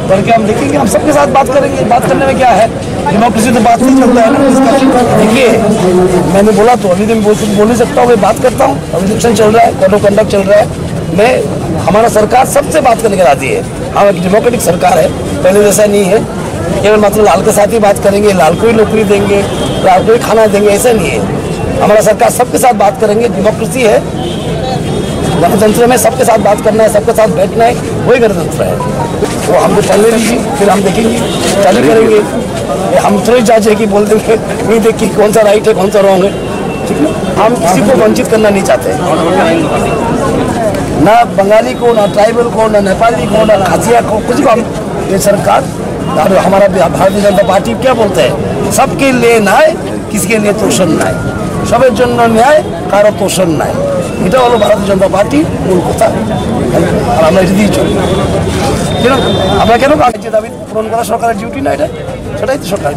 करके हम देखेंगे, हम सबके साथ बात करेंगे। बात करने में क्या है, डेमोक्रेसी तो बात नहीं चलता है ना। देखिए, मैंने बोला तो अभी तो मैं बोल नहीं सकता हूँ, मैं बात करता हूँ। अभी इलेक्शन चल रहा है, कोड ऑफ कंडक्ट चल रहा है। हमारा सरकार सबसे बात करने के राजी है। हाँ, एक डेमोक्रेटिक सरकार है, पहले जैसा नहीं है केवल मतलब लाल के साथ ही बात करेंगे, लाल को ही नौकरी देंगे, लाल को ही खाना देंगे, ऐसा नहीं है। हमारा सरकार सबके साथ बात करेंगे। डेमोक्रेसी है, गणतंत्र में सबके साथ बात करना है, सबके साथ बैठना है, वही गणतंत्र है। वो हमको चलने दीजिए, फिर हम देखेंगे, चालू करेंगे। हम थोड़ी जज है कि बोल देंगे नहीं देखिए कौन सा राइट है कौन सा रॉन्ग है, ठीक है। हम किसी को वंचित करना नहीं चाहते, ना बंगाली को, ना ट्राइबल को, ना नेपाली को, ना खासिया को, कुछ को। हम ये सरकार और हमारा भारतीय जनता पार्टी क्या बोलते हैं, सबके लिए न्याय, किसके लिए तोषण न्याय, সবের জন্য ন্যায়, কারো তোষণ নাই। এটা হলো ভারতীয় জনতা পার্টির মূল কথা, আর আমরা এটা দিয়ে চলি। কেন আমরা কেন যে দাবি পূরণ করা সরকারের ডিউটি না, এটা সেটাই তো সরকার।